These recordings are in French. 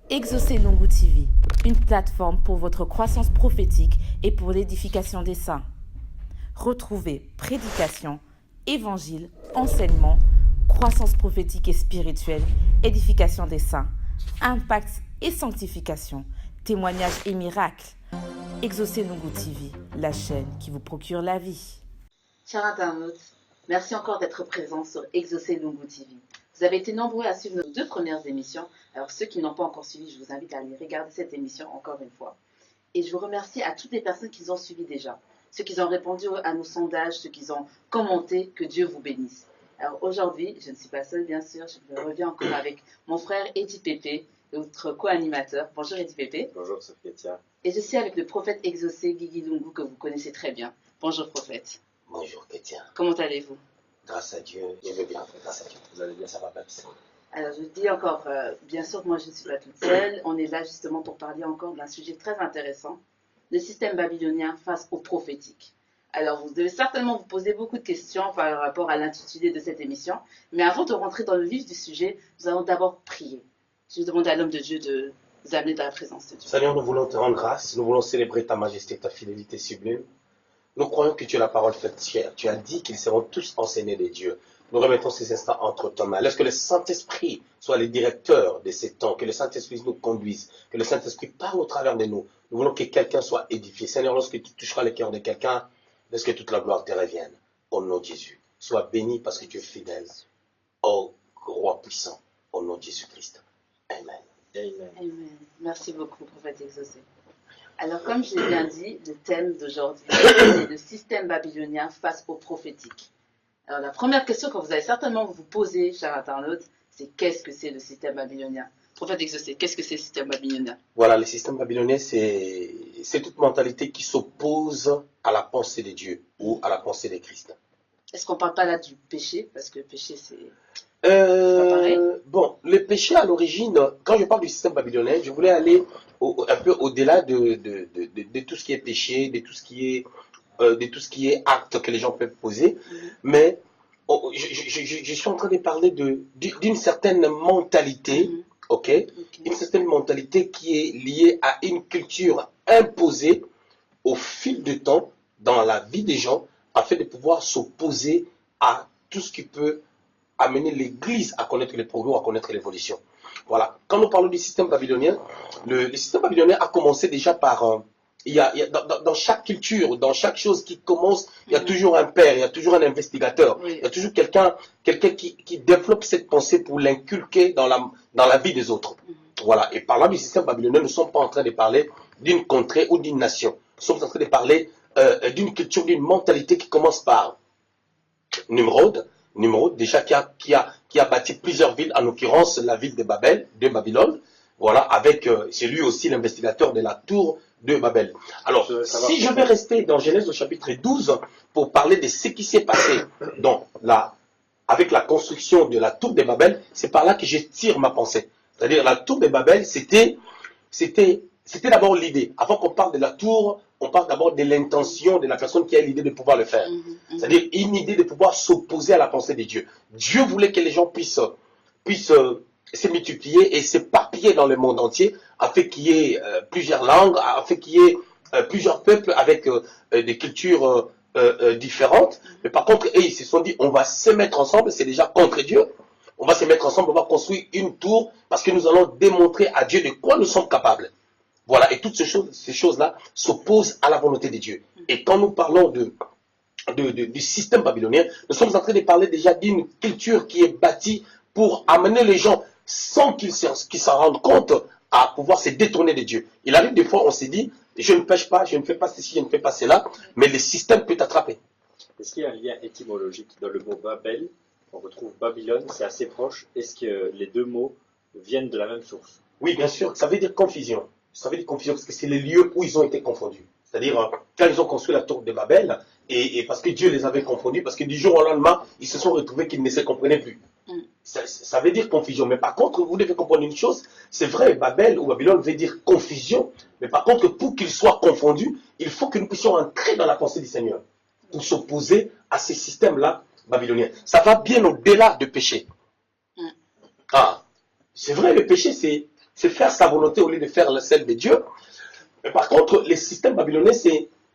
Exaucez Lungu TV, une plateforme pour votre croissance prophétique et pour l'édification des saints. Retrouvez prédication, évangile, enseignement, croissance prophétique et spirituelle, édification des saints, impact et sanctification, témoignages et miracles. Exaucez Lungu TV, la chaîne qui vous procure la vie. Chers internautes, merci encore d'être présents sur Exaucez Lungu TV. Vous avez été nombreux à suivre nos 2 premières émissions. Alors ceux qui n'ont pas encore suivi, je vous invite à aller regarder cette émission encore une fois. Et je vous remercie à toutes les personnes qui ont suivi déjà. Ceux qui ont répondu à nos sondages, ceux qui ont commenté, que Dieu vous bénisse. Alors aujourd'hui, je ne suis pas seule bien sûr, je reviens encore avec mon frère Eddie Pépé, notre co-animateur. Bonjour Eddie Pépé. Bonjour Sophia. Et je suis avec le prophète exaucé Guigui Lungu que vous connaissez très bien. Bonjour prophète. Bonjour Kétia. Comment allez-vous? Grâce à Dieu, je vais bien, grâce à Dieu. Vous allez bien, ça va pas bien. Alors je dis encore, bien sûr que moi je ne suis pas toute seule. On est là justement pour parler encore d'un sujet très intéressant, le système babylonien face au prophétique. Alors vous devez certainement vous poser beaucoup de questions par rapport à l'intitulé de cette émission. Mais avant de rentrer dans le vif du sujet, nous allons d'abord prier. Je vais demander à l'homme de Dieu de vous amener dans la présence de Dieu. Seigneur, nous voulons te rendre grâce, nous voulons célébrer ta majesté, ta fidélité sublime. Nous croyons que tu es la parole faite chair. Tu as dit qu'ils seront tous enseignés de Dieu. Nous remettons ces instants entre tes mains. Laisse que le Saint-Esprit soit le directeur de ces temps, que le Saint-Esprit nous conduise, que le Saint-Esprit parle au travers de nous. Nous voulons que quelqu'un soit édifié. Seigneur, lorsque tu toucheras le cœur de quelqu'un, laisse que toute la gloire te revienne. Au nom de Jésus. Sois béni parce que tu es fidèle. Ô roi puissant, au nom de Jésus-Christ. Amen. Amen. Amen. Merci beaucoup, prophète exaucé. Alors, comme je l'ai bien dit, le thème d'aujourd'hui, c'est le système babylonien face au prophétique. Alors, la première question que vous allez certainement vous poser, chers internautes, c'est qu'est-ce que c'est le système babylonien? Prophète exaucé, qu'est-ce que c'est le système babylonien? Voilà, le système babylonien, c'est toute mentalité qui s'oppose à la pensée de Dieu ou à la pensée de Christ. Est-ce qu'on ne parle pas là du péché? Parce que le péché, c'est pas pareil. Bon, le péché à l'origine, quand je parle du système babylonien, je voulais aller un peu au-delà de tout ce qui est péché, de tout ce qui est acte que les gens peuvent poser. Mais je suis en train de parler d'une certaine mentalité, ok? Une certaine mentalité qui est liée à une culture imposée au fil du temps dans la vie des gens afin de pouvoir s'opposer à tout ce qui peut amener l'Église à connaître les progrès, à connaître l'évolution. Voilà. Quand nous parlons du système babylonien, le système babylonien a commencé déjà par... dans chaque culture, dans chaque chose qui commence, il y a toujours un père, il y a toujours un investigateur, il y a toujours quelqu'un qui développe cette pensée pour l'inculquer dans la vie des autres. Voilà. Et par là, du système babylonien, nous ne sommes pas en train de parler d'une contrée ou d'une nation. Nous sommes en train de parler d'une culture, d'une mentalité qui commence par Nimrod, déjà qui a bâti plusieurs villes, en l'occurrence la ville de Babylone, voilà, avec, c'est lui aussi l'investigateur de la tour de Babel. Alors, si je vais rester dans Genèse au chapitre 12, pour parler de ce qui s'est passé avec la construction de la tour de Babel, c'est par là que je tire ma pensée. C'est-à-dire, la tour de Babel, c'était d'abord l'idée. Avant qu'on parle de la tour, on parle d'abord de l'intention de la personne qui a l'idée de pouvoir le faire. C'est-à-dire une idée de pouvoir s'opposer à la pensée de Dieu. Dieu voulait que les gens puissent se multiplier et s'éparpiller dans le monde entier afin qu'il y ait plusieurs langues, afin qu'il y ait plusieurs peuples avec des cultures différentes. Mais par contre, ils se sont dit, on va se mettre ensemble, c'est déjà contre Dieu. On va se mettre ensemble, on va construire une tour parce que nous allons démontrer à Dieu de quoi nous sommes capables. Voilà, et toutes ces choses-là s'opposent à la volonté de Dieu. Et quand nous parlons du système babylonien, nous sommes en train de parler déjà d'une culture qui est bâtie pour amener les gens, sans qu'ils s'en rendent compte, à pouvoir se détourner de Dieu. Il arrive des fois, on se dit, je ne pêche pas, je ne fais pas ceci, je ne fais pas cela, mais le système peut t'attraper. Est-ce qu'il y a un lien étymologique dans le mot Babel? On retrouve Babylone, c'est assez proche. Est-ce que les deux mots viennent de la même source? Oui, bien sûr, ça veut dire confusion. Ça veut dire confusion parce que c'est les lieux où ils ont été confondus. C'est-à-dire, quand ils ont construit la tour de Babel, et parce que Dieu les avait confondus, parce que du jour au lendemain, ils se sont retrouvés qu'ils ne se comprenaient plus. Ça veut dire confusion. Mais par contre, vous devez comprendre une chose, c'est vrai, Babel ou Babylone veut dire confusion, mais par contre, pour qu'ils soient confondus, il faut que nous puissions entrer dans la pensée du Seigneur pour s'opposer à ces systèmes-là babyloniens. Ça va bien au-delà du péché. Ah, c'est vrai, le péché, c'est faire sa volonté au lieu de faire celle de Dieu. Mais par contre, les systèmes babyloniens,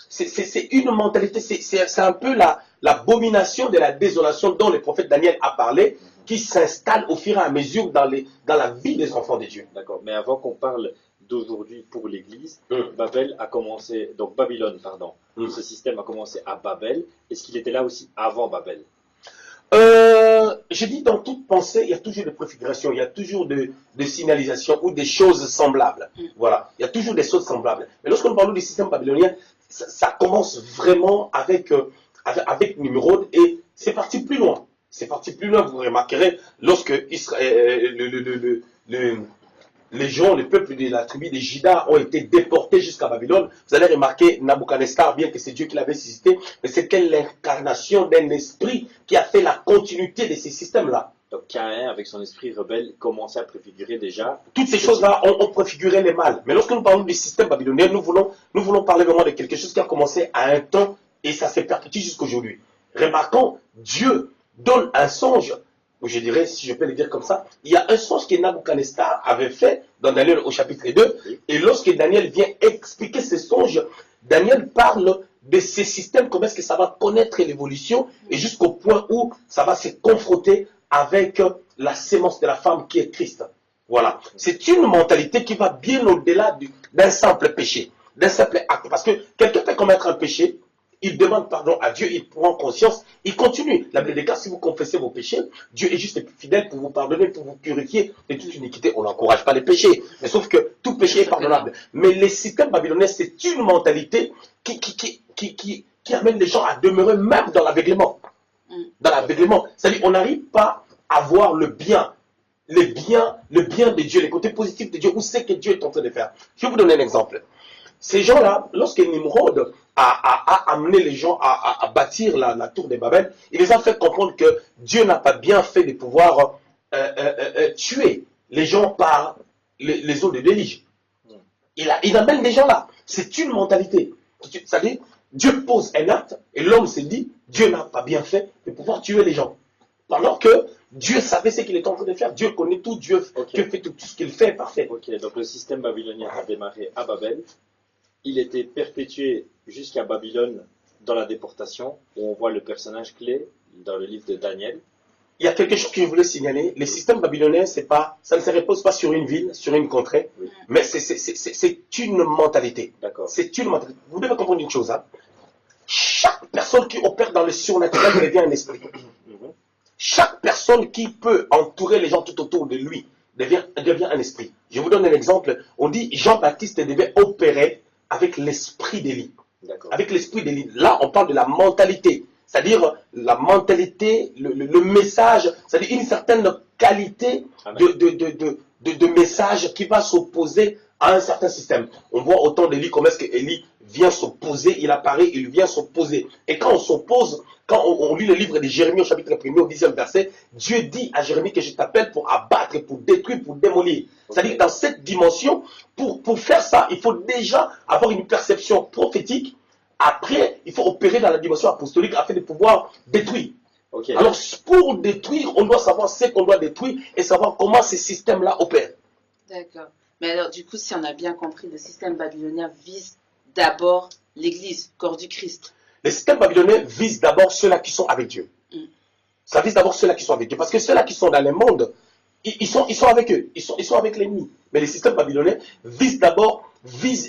c'est une mentalité, c'est un peu l'abomination de la désolation dont le prophète Daniel a parlé, qui s'installe au fur et à mesure dans la vie des enfants de Dieu. D'accord. Mais avant qu'on parle d'aujourd'hui pour l'Église, Babylone, pardon. Ce système a commencé à Babel. Est-ce qu'il était là aussi avant Babel? Je dis, dans toute pensée, il y a toujours des préfigurations, il y a toujours des signalisations ou des choses semblables. Voilà, il y a toujours des choses semblables. Mais lorsque nous parlons du système babylonien, ça commence vraiment avec Nimrod, et c'est parti plus loin. C'est parti plus loin, vous remarquerez, lorsque les gens, le peuple de la tribu de Juda ont été déportés jusqu'à Babylone. Vous allez remarquer Nabuchodonosor, bien que c'est Dieu qui l'avait suscité, mais c'était l'incarnation d'un esprit qui a fait la continuité de ces systèmes-là. Donc Caïn, avec son esprit rebelle, commençait à préfigurer déjà. Toutes ces choses-là ont préfiguré les mal. Mais lorsque nous parlons du système babylonien, nous voulons parler vraiment de quelque chose qui a commencé à un temps et ça s'est perpétué jusqu'aujourd'hui. Remarquons, Dieu donne un songe, ou je dirais, si je peux le dire comme ça, il y a un songe que Nabuchodonosor avait fait dans Daniel au chapitre 2, et lorsque Daniel vient expliquer ce songe, Daniel parle de ces systèmes, comment est-ce que ça va connaître l'évolution, et jusqu'au point où ça va se confronter avec la sémence de la femme qui est Christ. Voilà. C'est une mentalité qui va bien au-delà d'un simple péché, d'un simple acte. Parce que quelqu'un peut commettre un péché, il demande pardon à Dieu, il prend conscience, il continue. La Bible déclare, si vous confessez vos péchés, Dieu est juste et fidèle pour vous pardonner, pour vous purifier de toute iniquité. On n'encourage pas les péchés, mais sauf que tout péché est pardonnable. Mais les systèmes babyloniens, c'est une mentalité qui amène les gens à demeurer même dans l'aveuglement. Dans l'aveuglement. C'est-à-dire, on n'arrive pas à voir le bien de Dieu, les côtés positifs de Dieu, ou ce que Dieu est en train de faire. Je vais vous donner un exemple. Ces gens-là, lorsque Nimrod a amené les gens à bâtir la tour de Babel, il les a fait comprendre que Dieu n'a pas bien fait de pouvoir tuer les gens par les eaux de déluge. Il amène des gens là. C'est une mentalité. C'est-à-dire, Dieu pose un acte et l'homme se dit, Dieu n'a pas bien fait de pouvoir tuer les gens. Pendant que Dieu savait ce qu'il est en train de faire. Dieu connaît tout, Dieu fait tout ce qu'il fait est parfait. Ok, donc le système babylonien a démarré à Babel. Il était perpétué jusqu'à Babylone dans la déportation, où on voit le personnage clé dans le livre de Daniel. Il y a quelque chose que je voulais signaler. Les systèmes babyloniens, ça ne se repose pas sur une ville, sur une contrée, mais c'est une mentalité. D'accord. C'est une mentalité. Vous devez comprendre une chose. Hein. Chaque personne qui opère dans le surnaturel devient un esprit. Chaque personne qui peut entourer les gens tout autour de lui devient un esprit. Je vous donne un exemple. On dit Jean-Baptiste devait opérer avec l'esprit d'Élie. Avec l'esprit d'Élie. Là, on parle de la mentalité. C'est-à-dire la mentalité, le message, c'est-à-dire une certaine qualité de message qui va s'opposer à un certain système. On voit autant d'Élie, comment est-ce qu'Élie vient s'opposer, il apparaît, il vient s'opposer. Et quand on s'oppose, quand on lit le livre de Jérémie au chapitre 1er, au 10e verset, Dieu dit à Jérémie que je t'appelle pour abattre, pour détruire, pour démolir. C'est-à-dire dans cette dimension, pour faire ça, il faut déjà avoir une perception prophétique. Après, il faut opérer dans la dimension apostolique afin de pouvoir détruire. Okay. Alors, pour détruire, on doit savoir ce qu'on doit détruire et savoir comment ces systèmes-là opèrent. D'accord. Mais alors, du coup, si on a bien compris, le système babylonien vise d'abord l'Église, corps du Christ. Le système babylonien vise d'abord ceux-là qui sont avec Dieu. Ça vise d'abord ceux-là qui sont avec Dieu. Parce que ceux-là qui sont dans le monde, ils sont avec eux. Ils sont avec l'ennemi. Mais le système babylonien vise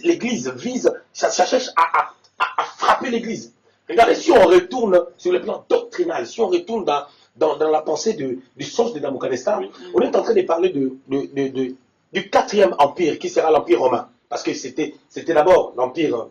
l'Église, ça cherche à frapper l'Église. Regardez, si on retourne sur le plan doctrinal, si on retourne dans la pensée du sens de Nabuchodonosor, on est en train de parler du 4e empire, qui sera l'empire romain. Parce que c'était d'abord l'empire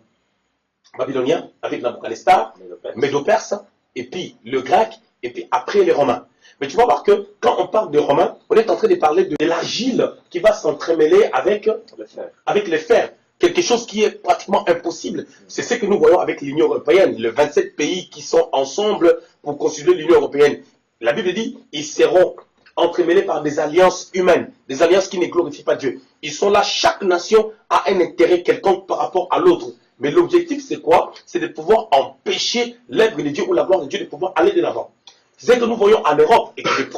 babylonien, avec Nabuchodonosor, Médo-Perse, et puis le grec, et puis après les Romains. Mais tu vas voir que quand on parle de Romains, on est en train de parler de l'argile qui va s'entremêler avec le fer. Quelque chose qui est pratiquement impossible. C'est ce que nous voyons avec l'Union européenne, les 27 pays qui sont ensemble pour constituer l'Union européenne. La Bible dit, ils seront entremêlés par des alliances humaines, des alliances qui ne glorifient pas Dieu. Ils sont là, chaque nation a un intérêt quelconque par rapport à l'autre. Mais l'objectif, c'est quoi? C'est de pouvoir empêcher l'œuvre de Dieu ou la gloire de Dieu de pouvoir aller de l'avant. C'est ce que nous voyons en Europe, et que le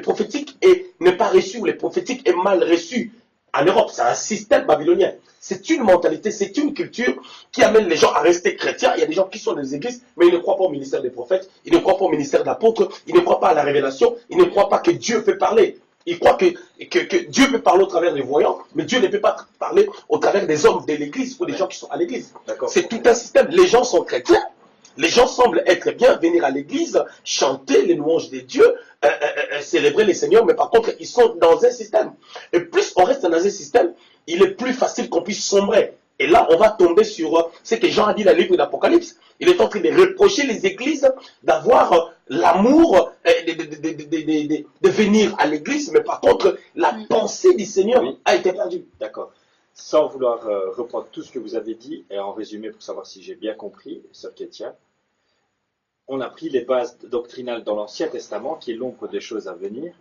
prophétique n'est pas reçu, ou le prophétique est mal reçu en Europe, c'est un système babylonien. C'est une mentalité, c'est une culture qui amène les gens à rester chrétiens. Il y a des gens qui sont dans les églises, mais ils ne croient pas au ministère des prophètes, ils ne croient pas au ministère d'apôtres, ils ne croient pas à la révélation, ils ne croient pas que Dieu peut parler. Ils croient que Dieu peut parler au travers des voyants, mais Dieu ne peut pas parler au travers des hommes de l'église ou des gens qui sont à l'église. C'est tout un système. Les gens sont chrétiens, les gens semblent être bien, venir à l'église, chanter les louanges des dieux, célébrer les seigneurs, mais par contre, ils sont dans un système. Et plus on reste dans un système, il est plus facile qu'on puisse sombrer. Et là, on va tomber sur ce que Jean a dit dans le livre d'Apocalypse. Il est en train de reprocher les églises d'avoir l'amour de venir à l'église, mais par contre, la pensée du Seigneur a été perdue. D'accord. Sans vouloir reprendre tout ce que vous avez dit, et en résumé pour savoir si j'ai bien compris, Sœur Kétia, on a pris les bases doctrinales dans l'Ancien Testament, qui est l'ombre des choses à venir,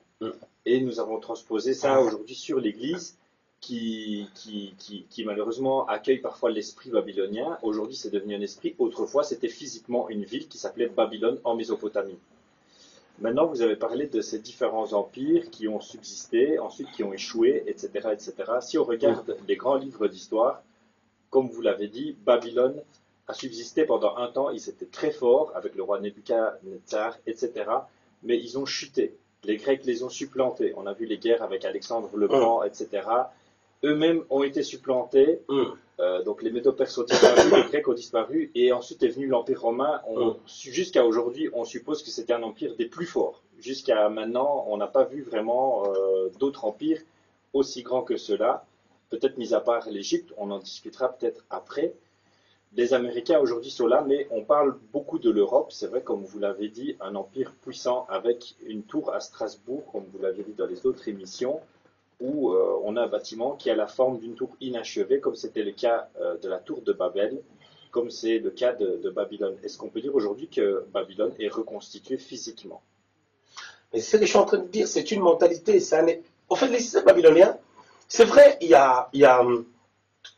et nous avons transposé ça aujourd'hui sur l'Église, qui malheureusement accueille parfois l'esprit babylonien. Aujourd'hui, c'est devenu un esprit. Autrefois, c'était physiquement une ville qui s'appelait Babylone en Mésopotamie. Maintenant, vous avez parlé de ces différents empires qui ont subsisté, ensuite qui ont échoué, etc., etc. Si on regarde les grands livres d'histoire, comme vous l'avez dit, Babylone a subsisté pendant un temps. Ils étaient très forts avec le roi Nebuchadnezzar, etc. Mais ils ont chuté. Les Grecs les ont supplantés. On a vu les guerres avec Alexandre le Grand, etc. Eux-mêmes ont été supplantés. Donc les Médo-Perses ont disparu, les Grecs ont disparu, et ensuite est venu l'Empire romain. Jusqu'à aujourd'hui, on suppose que c'était un empire des plus forts. Jusqu'à maintenant, on n'a pas vu vraiment d'autres empires aussi grands que ceux-là. Peut-être mis à part l'Égypte, on en discutera peut-être après. Les Américains aujourd'hui sont là, mais on parle beaucoup de l'Europe. C'est vrai, comme vous l'avez dit, un empire puissant avec une tour à Strasbourg, comme vous l'avez dit dans les autres émissions, où on a un bâtiment qui a la forme d'une tour inachevée, comme c'était le cas de la tour de Babel, comme c'est le cas de Babylone. Est-ce qu'on peut dire aujourd'hui que Babylone est reconstituée physiquement? Mais c'est ce que je suis en train de dire, c'est une mentalité. En fait, les systèmes babyloniens, c'est vrai,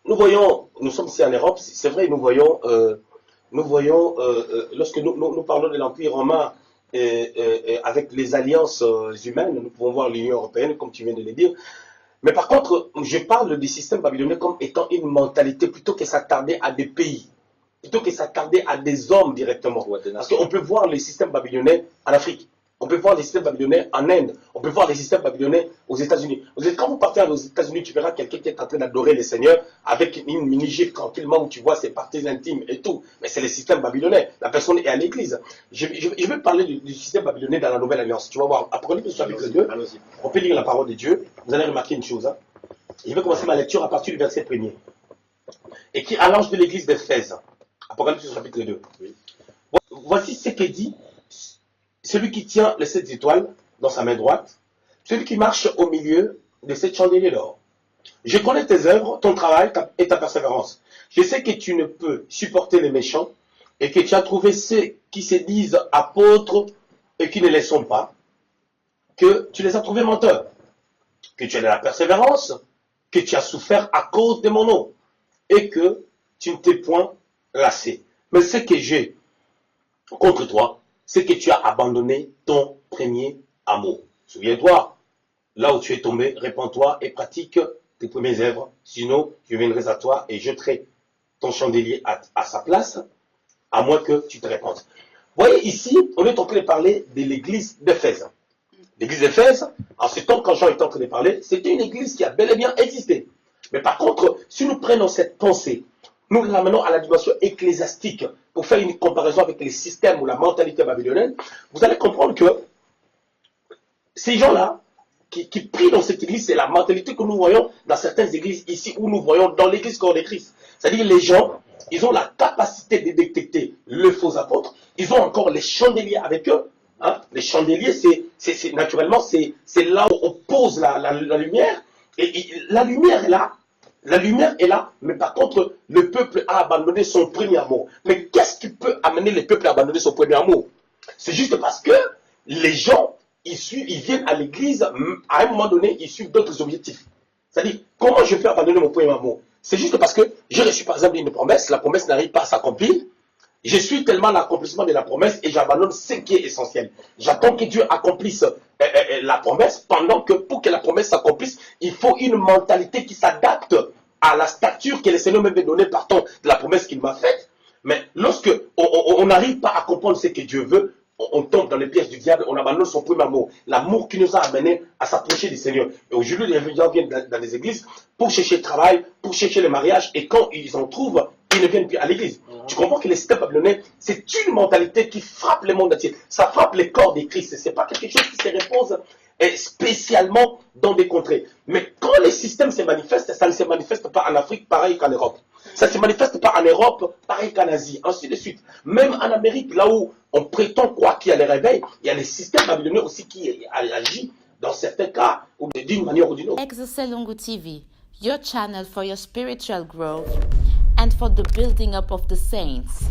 nous voyons, nous sommes ici en Europe, c'est vrai, nous voyons, lorsque nous parlons de l'Empire romain, avec les alliances humaines, nous pouvons voir l'Union européenne, comme tu viens de le dire. Mais par contre, je parle du système babylonien comme étant une mentalité plutôt que s'attarder à des pays, plutôt que s'attarder à des hommes directement. Parce qu'on peut voir les systèmes babyloniens en Afrique, on peut voir les systèmes babyloniens en Inde, on peut voir les systèmes babyloniens aux États-Unis. Quand vous partez aux États-Unis, tu verras quelqu'un qui est en train d'adorer le Seigneur avec une mini-gifle tranquillement où tu vois ses parties intimes et tout. Mais c'est le système babylonais. La personne est à l'église. Je vais parler du système babylonais dans la Nouvelle Alliance. Tu vas voir, Apocalypse chapitre 2, on peut lire la parole de Dieu. Vous allez remarquer une chose. Je vais commencer ma lecture à partir du verset 1er. Et qui à l'ange de l'église d'Éphèse. Apocalypse chapitre 2. Voici ce que dit celui qui tient les 7 étoiles dans sa main droite, celui qui marche au milieu de 7 chandeliers d'or. Je connais tes œuvres, ton travail et ta persévérance. Je sais que tu ne peux supporter les méchants et que tu as trouvé ceux qui se disent apôtres et qui ne le sont pas, que tu les as trouvés menteurs, que tu as de la persévérance, que tu as souffert à cause de mon nom et que tu ne t'es point lassé. Mais ce que j'ai contre toi, c'est que tu as abandonné ton premier amour. Souviens-toi, là où tu es tombé, répands-toi et pratique tes premières œuvres. Sinon, je viendrai à toi et jeterai ton chandelier à sa place, à moins que tu te répandes. Vous voyez, ici, on est en train de parler de l'église d'Éphèse. L'église d'Éphèse, en ce temps, quand Jean est en train de parler, c'était une église qui a bel et bien existé. Mais par contre, si nous prenons cette pensée, nous l'amenons à la dimension ecclésiastique pour faire une comparaison avec les systèmes ou la mentalité babylonienne, vous allez comprendre que ces gens-là qui prient dans cette église, c'est la mentalité que nous voyons dans certaines églises ici, où nous voyons dans l'église corps de Christ. C'est-à-dire les gens, ils ont la capacité de détecter le faux apôtre, ils ont encore les chandeliers avec eux. Hein? Les chandeliers, naturellement, c'est là où on pose la lumière, et la lumière est là. La lumière est là, mais par contre, le peuple a abandonné son premier amour. Mais qu'est-ce qui peut amener le peuple à abandonner son premier amour? C'est juste parce que les gens, ils viennent à l'église, à un moment donné, ils suivent d'autres objectifs. C'est-à-dire, comment je peux abandonner mon premier amour? C'est juste parce que j'ai reçu par exemple une promesse, la promesse n'arrive pas à s'accomplir, Je suis tellement l'accomplissement de la promesse et j'abandonne ce qui est essentiel. J'attends que Dieu accomplisse la promesse, pendant que pour que la promesse s'accomplisse, il faut une mentalité qui s'adapte à la stature que le Seigneur m'avait donnée partant de la promesse qu'il m'a faite. Mais lorsque on n'arrive pas à comprendre ce que Dieu veut, on tombe dans les pièges du diable, on abandonne son premier amour, l'amour qui nous a amenés à s'approcher du Seigneur. Et aujourd'hui, les gens viennent dans les églises pour chercher le travail, pour chercher le mariage, et quand ils en trouvent, ils ne viennent plus à l'église. Tu comprends que le système babylonais, c'est une mentalité qui frappe le monde entier. Ça frappe les corps des Christ. Ce n'est pas quelque chose qui se repose spécialement dans des contrées. Mais quand les systèmes se manifestent, ça ne se manifeste pas en Afrique pareil qu'en Europe. Ça ne se manifeste pas en Europe pareil qu'en Asie, ainsi de suite. Même en Amérique, là où on prétend croire qu'il y a les réveils, il y a les systèmes babyloniens aussi qui agissent dans certains cas, ou d'une manière ou d'une autre. Exoselungu TV, your channel for your spiritual growth and for the building up of the saints.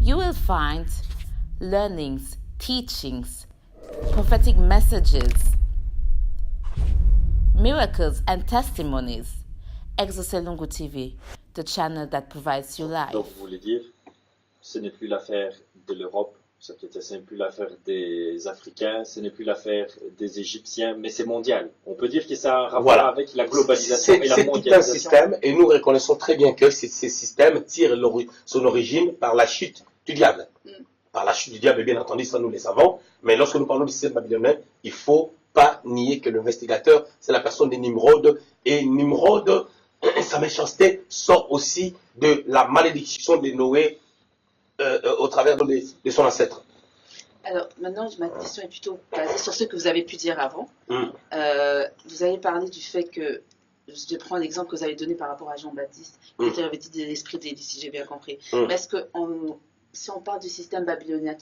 You will find learnings, teachings, prophetic messages, miracles and testimonies. Exoselungu TV, the channel that provides you life. Donc, vous voulez dire, ce n'est plus l'affaire de l'Europe, ce n'est plus l'affaire des Africains, ce n'est plus l'affaire des Égyptiens, mais c'est mondial. On peut dire que ça a un rapport avec la globalisation et la mondialisation. C'est tout un système, et nous reconnaissons très bien que ces systèmes tirent son origine par la chute du diable. Par la chute du diable, bien entendu, ça nous le savons, mais lorsque nous parlons du système babylonien, il ne faut pas nier que l'investigateur, c'est la personne de Nimrod, et Nimrod, sa méchanceté sort aussi de la malédiction de Noé au travers de son ancêtre. Alors, maintenant, ma question est plutôt basée sur ce que vous avez pu dire avant. Vous avez parlé du fait que, je prends l'exemple que vous avez donné par rapport à Jean-Baptiste, qui avait dit de l'esprit d'Élie, si j'ai bien compris. Mais est-ce que, si on parle du système babylonien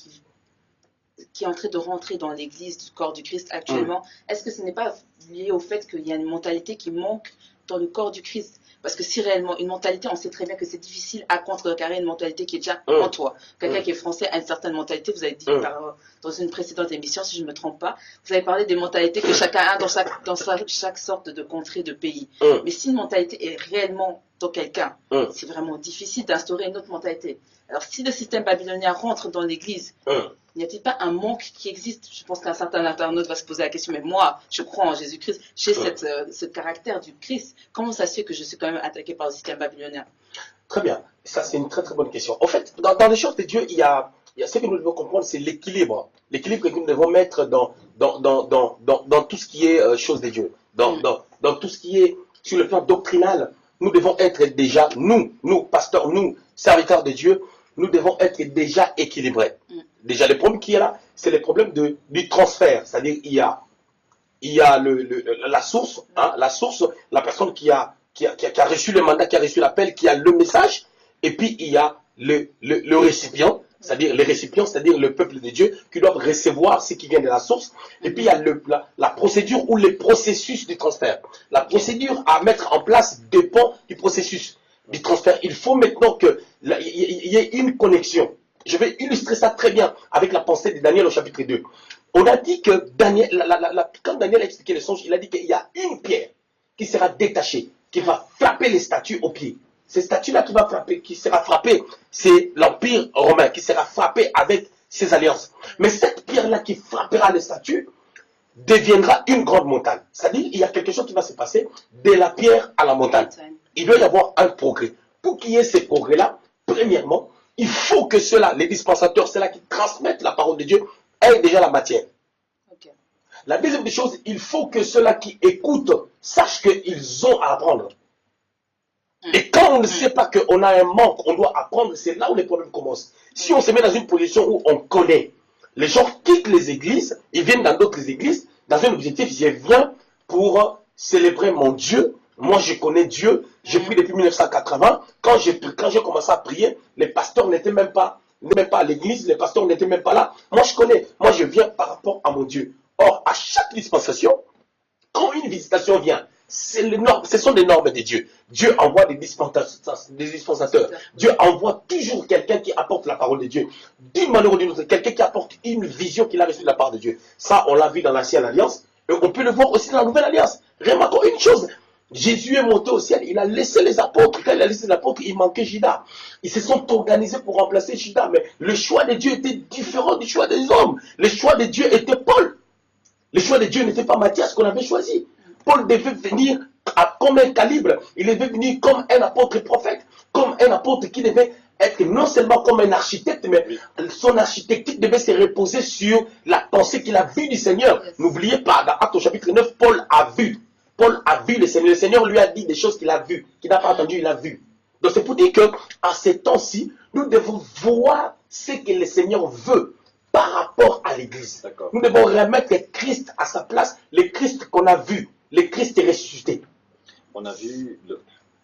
qui est en train de rentrer dans l'église du corps du Christ actuellement, est-ce que ce n'est pas lié au fait qu'il y a une mentalité qui manque dans le corps du Christ? Parce que si réellement une mentalité, on sait très bien que c'est difficile à contrecarrer une mentalité qui est déjà en toi. Quelqu'un qui est français a une certaine mentalité, vous avez dit dans une précédente émission, si je ne me trompe pas, vous avez parlé des mentalités que chacun a dans chaque sorte de contrée, de pays. Mais si une mentalité est réellement dans quelqu'un, c'est vraiment difficile d'instaurer une autre mentalité. Alors si le système babylonien rentre dans l'église, n'y a-t-il pas un manque qui existe? Je pense qu'un certain internaute va se poser la question, mais moi, je crois en Jésus-Christ, j'ai ce caractère du Christ. Comment ça se fait que je suis quand même attaqué par le système babylonien? Très bien, ça c'est une très très bonne question. En fait, dans les choses de Dieu, il y a ce que nous devons comprendre, c'est l'équilibre. L'équilibre que nous devons mettre dans tout ce qui est chose de Dieu. Dans tout ce qui est sur le plan doctrinal, nous devons être déjà, nous pasteurs, nous serviteurs de Dieu, nous devons être déjà équilibrés. Déjà, le problème qui est là, c'est le problème du transfert. C'est-à-dire, il y a la source, la personne qui a reçu le mandat, qui a reçu l'appel, qui a le message, et puis il y a le récipient, c'est-à-dire les récipients, c'est-à-dire le peuple de Dieu, qui doivent recevoir ce qui vient de la source, et puis il y a la procédure ou le processus du transfert. La procédure à mettre en place dépend du processus du transfert. Il faut maintenant qu'il y ait une connexion. Je vais illustrer ça très bien avec la pensée de Daniel au chapitre 2. On a dit que quand Daniel a expliqué le songe, il a dit qu'il y a une pierre qui sera détachée, qui va frapper les statues aux pieds. Ces statues-là qui sera frappée, c'est l'Empire romain qui sera frappé avec ses alliances. Mais cette pierre-là qui frappera les statues deviendra une grande montagne. C'est-à-dire qu'il y a quelque chose qui va se passer de la pierre à la montagne. Il doit y avoir un progrès. Pour qu'il y ait ce progrès-là, premièrement, il faut que ceux-là, les dispensateurs, ceux-là qui transmettent la parole de Dieu, aient déjà la matière. La deuxième des choses, il faut que ceux-là qui écoutent sachent qu'ils ont à apprendre. Et quand on ne sait pas qu'on a un manque, on doit apprendre, c'est là où les problèmes commencent. Si on se met dans une position où on connaît, les gens quittent les églises, ils viennent dans d'autres églises, dans un objectif, je viens pour célébrer mon Dieu. Moi, je connais Dieu, j'ai pris depuis 1980. Quand j'ai commencé à prier, les pasteurs n'étaient même pas à l'église, les pasteurs n'étaient même pas là. Moi, je connais, moi, je viens par rapport à mon Dieu. Or, à chaque dispensation, quand une visitation vient, ce sont des normes de Dieu. Dieu envoie des dispensateurs. Dieu envoie toujours quelqu'un qui apporte la parole de Dieu. D'une manière ou d'une autre, quelqu'un qui apporte une vision qu'il a reçue de la part de Dieu. Ça, on l'a vu dans l'ancienne alliance, et on peut le voir aussi dans la nouvelle alliance. Remarquons une chose. Jésus est monté au ciel, il a laissé les apôtres. Quand il a laissé les apôtres, il manquait Judas. Ils se sont organisés pour remplacer Judas, mais le choix de Dieu était différent du choix des hommes. Le choix de Dieu était Paul. Le choix de Dieu n'était pas Matthias qu'on avait choisi. Paul devait venir comme un calibre. Il devait venir comme un apôtre prophète, comme un apôtre qui devait être non seulement comme un architecte, mais son architecture devait se reposer sur la pensée qu'il a vue du Seigneur. N'oubliez pas, dans Actes au chapitre 9, Paul a vu. Paul a vu le Seigneur. Le Seigneur lui a dit des choses qu'il a vues, qu'il n'a pas entendues, il a vu. Donc c'est pour dire qu'à ces temps-ci, nous devons voir ce que le Seigneur veut par rapport à l'Église. Nous devons remettre Christ à sa place, le Christ qu'on a vu, le Christ est ressuscité. On a vu le...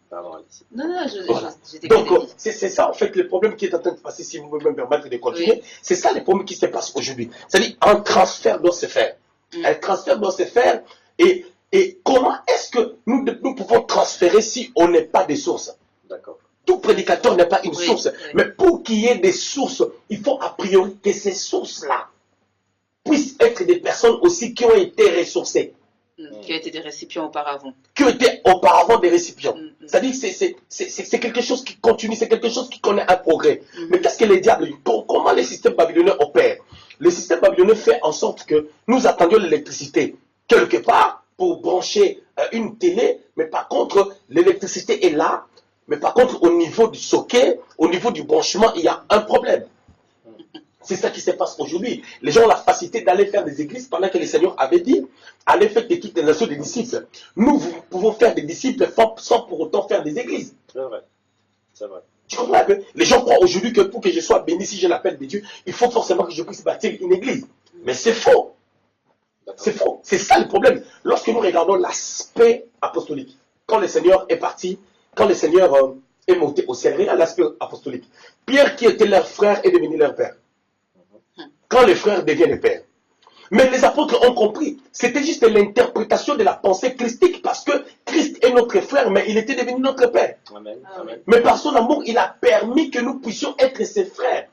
Pardon, Alice. Non, non, Voilà. j'étais Donc, c'est ça, en fait, le problème qui est en train de passer, si vous pouvez me permettre de continuer. Oui. C'est ça le problème qui se passe aujourd'hui. C'est-à-dire, un transfert doit se faire. Un transfert doit se faire. Et comment est-ce que nous pouvons transférer si on n'est pas des sources? D'accord. Tout prédicateur n'est pas une Oui, source. oui. Mais pour qu'il y ait des sources, il faut a priori que ces sources-là puissent être des personnes aussi qui ont été ressourcées, Qui a été des récipients auparavant. qui ont été auparavant des récipients. Mm, mm. C'est-à-dire que c'est quelque chose qui continue, c'est quelque chose qui connaît un progrès. Mais qu'est-ce que les diables, comment les systèmes babyloniens opèrent? Le système babylonien fait en sorte que nous attendions l'électricité quelque part pour brancher une télé, mais par contre, l'électricité est là, mais par contre, au niveau du socket, au niveau du branchement, il y a un problème. C'est ça qui se passe aujourd'hui. Les gens ont la facilité d'aller faire des églises pendant que le Seigneur avait dit, allez faire de toutes les nations des disciples. Nous pouvons faire des disciples sans pour autant faire des églises. C'est vrai. C'est vrai. Tu comprends un peu? Les gens croient aujourd'hui que pour que je sois béni, si j'ai l'appel de Dieu, il faut forcément que je puisse bâtir une église. Mais c'est faux. C'est faux. C'est ça le problème. Lorsque nous regardons l'aspect apostolique, quand le Seigneur est parti, quand le Seigneur est monté au ciel, regarde l'aspect apostolique. Pierre, qui était leur frère, est devenu leur père. Quand les frères deviennent les pères. Mais les apôtres ont compris. C'était juste l'interprétation de la pensée christique, parce que Christ est notre frère, mais il était devenu notre père. Amen. Ah, Amen. Mais par son amour, il a permis que nous puissions être ses frères.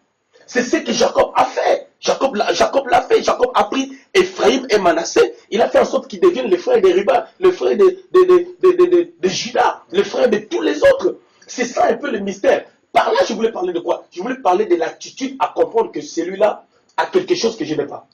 C'est ce que Jacob a fait. Jacob l'a fait. Jacob a pris Ephraim et Manassé. Il a fait en sorte qu'ils deviennent les frères de Ruben, les frères de Judas, les frères de tous les autres. C'est ça un peu le mystère. Par là, je voulais parler de quoi? Je voulais parler de l'attitude à comprendre que celui-là a quelque chose que je n'ai pas.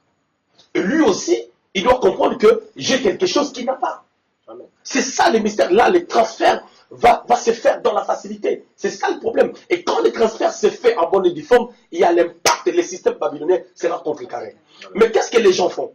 Et lui aussi, il doit comprendre que j'ai quelque chose qu'il n'a pas. Amen. C'est ça le mystère. Là, le transfert va se faire dans la facilité. C'est ça le problème. Et quand le transfert se fait en bonne et due forme, il y a l'impact. Les systèmes babyloniens sera contrecarré. Mais qu'est-ce que les gens font?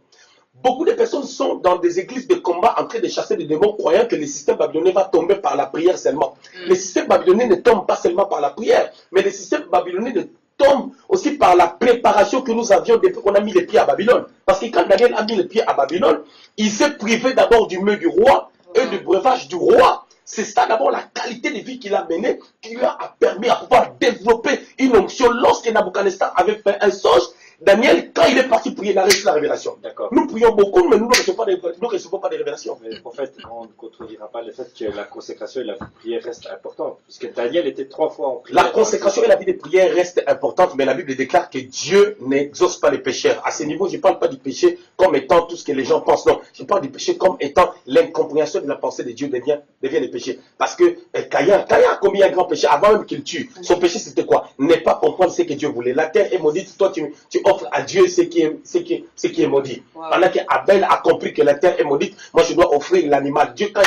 Beaucoup de personnes sont dans des églises de combat en train de chasser des démons, croyant que le système babylonien va tomber par la prière seulement. Le système babylonien ne tombe pas seulement par la prière, mais le système babylonien tombe aussi par la préparation que nous avions depuis qu'on a mis les pieds à Babylone. Parce que quand Daniel a mis les pieds à Babylone, il s'est privé d'abord du mets du roi et du breuvage du roi. C'est ça d'abord la qualité de vie qu'il a menée, qui lui a permis à pouvoir développer une onction. Lorsque Nabucodonosor avait fait un songe, Daniel, quand il est parti prier, il a reçu la révélation. D'accord. Nous prions beaucoup, mais nous ne recevons pas des révélations. Mais en fait, on ne contredira pas le fait que la consécration et la prière restent importantes. Puisque Daniel était 3 fois en prière. La consécration et la vie de prière restent importantes, mais la Bible déclare que Dieu n'exauce pas les pécheurs. À ce niveau, je ne parle pas du péché comme étant tout ce que les gens pensent. Non, je parle du péché comme étant l'incompréhension de la pensée de Dieu devient le péché. Parce que Caïn a commis un grand péché avant même qu'il tue. Son péché, c'était quoi? Ne pas comprendre ce que Dieu voulait. La terre est maudite, toi tu offres à Dieu ce qui est maudit. Wow. Pendant qu'Abel a compris que la terre est maudite, moi je dois offrir l'animal. Dieu, quand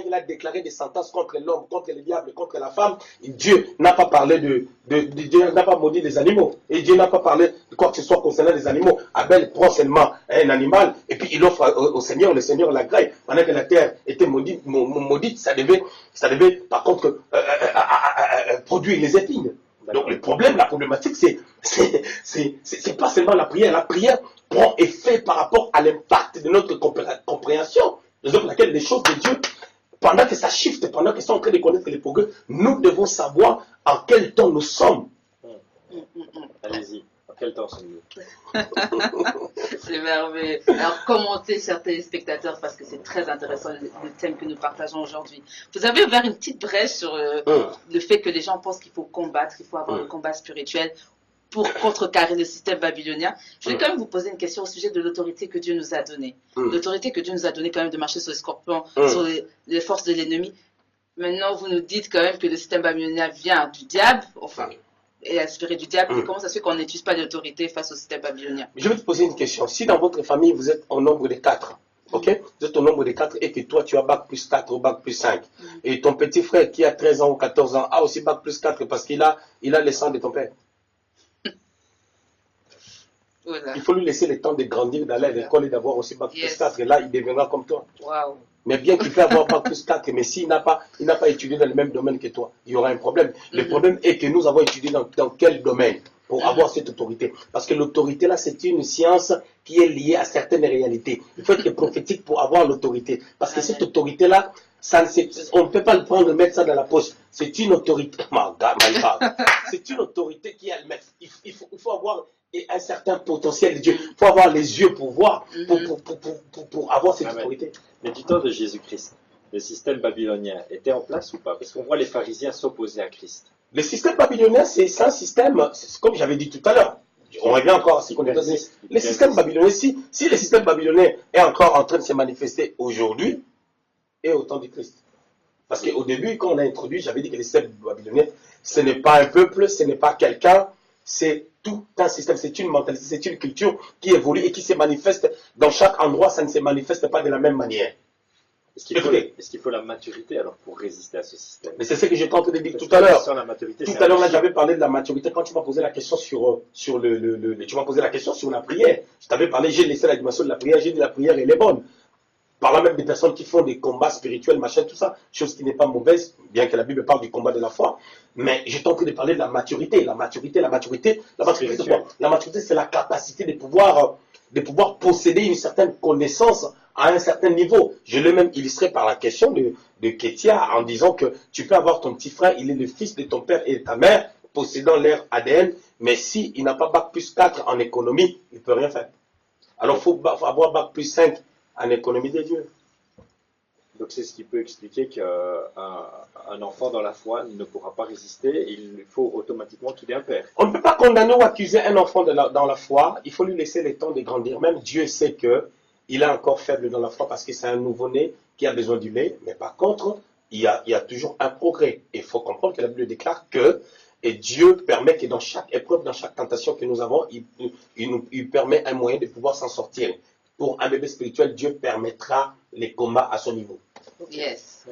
il a déclaré des sentences contre l'homme, contre le diable, contre la femme, Dieu n'a pas parlé Dieu n'a pas maudit les animaux. Et Dieu n'a pas parlé de quoi que ce soit concernant les animaux. Abel prend seulement un animal et puis il offre au Seigneur, le Seigneur l'agrée. Pendant que la terre était maudite, ça devait par contre produire les épines. Donc le problème, la problématique, c'est pas seulement la prière. La prière prend effet par rapport à l'impact de notre compréhension. Raison pour laquelle les choses de Dieu, pendant que ça shift, pendant qu'ils sont en train de connaître les progrès, nous devons savoir en quel temps nous sommes. Allez-y. En quel temps sommes-nous? C'est merveilleux. Alors, commentez, chers téléspectateurs, parce que c'est très intéressant le thème que nous partageons aujourd'hui. Vous avez ouvert une petite brèche sur le fait que les gens pensent qu'il faut combattre, qu'il faut avoir un combat spirituel pour contrecarrer le système babylonien. Je vais quand même vous poser une question au sujet de l'autorité que Dieu nous a donnée. L'autorité que Dieu nous a donnée quand même de marcher sur les scorpions, sur les forces de l'ennemi. Maintenant, vous nous dites quand même que le système babylonien vient du diable, enfin, est inspiré du diable. Et comment ça se fait qu'on n'utilise pas l'autorité face au système babylonien? Je vais te poser une question. Si dans votre famille, vous êtes au nombre de 4, ok? Vous êtes au nombre de 4 et que toi, tu as bac plus 4 ou bac plus 5, et ton petit frère qui a 13 ans ou 14 ans a aussi bac plus 4 parce qu'il a le sang de ton père. Voilà. Il faut lui laisser le temps de grandir, d'aller à l'école et d'avoir aussi bac plus 4. Et là, il deviendra comme toi. Waouh. Mais bien qu'il peut avoir bac plus 4, mais s'il n'a pas étudié dans le même domaine que toi, il y aura un problème. Le problème est que nous avons étudié dans quel domaine pour avoir cette autorité. Parce que l'autorité, là, c'est une science qui est liée à certaines réalités. Il faut être prophétique pour avoir l'autorité. Parce que cette autorité-là, on ne peut pas le prendre et mettre ça dans la poche. C'est une autorité. C'est une autorité qui elle-même. Il faut avoir un certain potentiel de Dieu. Il faut avoir les yeux pour voir, pour avoir cette autorité. Mais du temps de Jésus-Christ, le système babylonien était en place ou pas? Parce qu'on voit les pharisiens s'opposer à Christ. Le système babylonien, c'est un système, comme j'avais dit tout à l'heure. On revient encore à ce qu'on a dit. Le système babylonien, si le système babylonien est encore en train de se manifester aujourd'hui, et au temps du Christ. Parce qu'au début, quand on a introduit, j'avais dit que le système babylonien, ce n'est pas un peuple, ce n'est pas quelqu'un, c'est tout un système, c'est une mentalité, c'est une culture qui évolue et qui se manifeste dans chaque endroit, ça ne se manifeste pas de la même manière. Est-ce qu'il faut la maturité alors pour résister à ce système? Mais c'est ce que j'ai tenté de dire tout à l'heure. Tout à l'heure, là, j'avais parlé de la maturité quand tu m'as posé la question sur tu m'as posé la question sur la prière. Je t'avais parlé, j'ai laissé la dimension de la prière, j'ai dit la prière, elle est bonne. Parlant même des personnes qui font des combats spirituels, machin, tout ça, chose qui n'est pas mauvaise, bien que la Bible parle du combat de la foi. Mais j'ai tenté de parler de la maturité. La maturité, c'est quoi? La maturité, c'est la capacité de pouvoir posséder une certaine connaissance à un certain niveau. Je l'ai même illustré par la question de Ketia en disant que tu peux avoir ton petit frère, il est le fils de ton père et de ta mère, possédant leur ADN, mais s'il n'a pas bac plus 4 en économie, il ne peut rien faire. Alors il faut avoir bac plus 5 en économie des dieux. Donc c'est ce qui peut expliquer qu'un enfant dans la foi ne pourra pas résister, il faut automatiquement qu'il ait un père. On ne peut pas condamner ou accuser un enfant dans la foi, il faut lui laisser le temps de grandir. Même Dieu sait qu'il est encore faible dans la foi parce que c'est un nouveau-né qui a besoin du lait, mais par contre, il y a toujours un progrès. Et il faut comprendre que la Bible déclare que Dieu permet que dans chaque épreuve, dans chaque tentation que nous avons, il permet un moyen de pouvoir s'en sortir. Pour un bébé spirituel, Dieu permettra les combats à son niveau. Yes.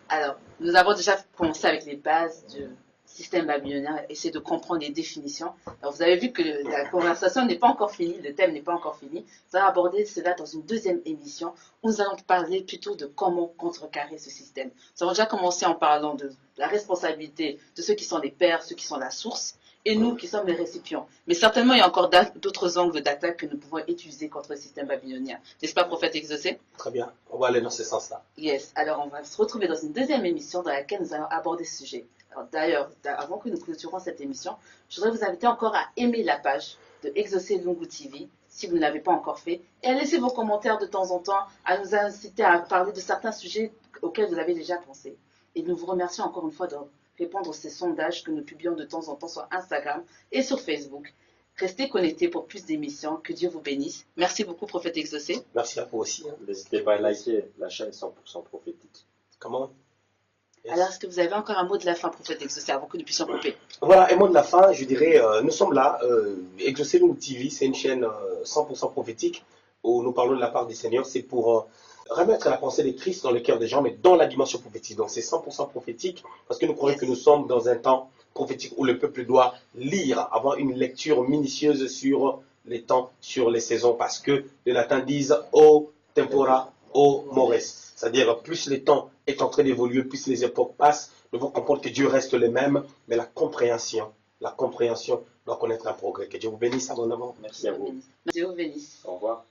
Alors, nous avons déjà commencé avec les bases du système babylonien, essayer de comprendre les définitions. Alors, vous avez vu que la conversation n'est pas encore finie, le thème n'est pas encore fini. Nous allons aborder cela dans une deuxième émission où nous allons parler plutôt de comment contrecarrer ce système. Nous avons déjà commencé en parlant de la responsabilité de ceux qui sont les pères, ceux qui sont la source, et nous qui sommes les récipients. Mais certainement, il y a encore d'autres angles d'attaque que nous pouvons utiliser contre le système babylonien. N'est-ce pas, prophète exaucé? Très bien, on va aller dans ce sens-là. Yes, alors on va se retrouver dans une deuxième émission dans laquelle nous allons aborder ce sujet. Alors d'ailleurs, avant que nous clôturons cette émission, je voudrais vous inviter encore à aimer la page de Exaucé Lungu TV, si vous ne l'avez pas encore fait, et à laisser vos commentaires de temps en temps, à nous inciter à parler de certains sujets auxquels vous avez déjà pensé. Et nous vous remercions encore une fois de répondre à ces sondages que nous publions de temps en temps sur Instagram et sur Facebook. Restez connectés pour plus d'émissions. Que Dieu vous bénisse. Merci beaucoup, prophète exaucé. Merci à vous aussi. N'hésitez pas à liker la chaîne 100% prophétique. Comment? Yes. Alors, est-ce que vous avez encore un mot de la fin, prophète exaucé, avant que nous puissions couper? Voilà, un mot de la fin, je dirais, nous sommes là. Exaucé Lungu TV, c'est une chaîne 100% prophétique où nous parlons de la part du Seigneur. C'est pour remettre la pensée de Christ dans le cœur des gens, mais dans la dimension prophétique. Donc c'est 100% prophétique, parce que nous croyons que nous sommes dans un temps prophétique où le peuple doit lire, avoir une lecture minutieuse sur les temps, sur les saisons, parce que les latins disent « O tempora, o mores ». C'est-à-dire, plus le temps est en train d'évoluer, plus les époques passent, nous devons comprendre que Dieu reste le même, mais la compréhension doit connaître un progrès. Que Dieu vous bénisse abondamment. Merci à vous. Dieu vous bénisse. Au revoir.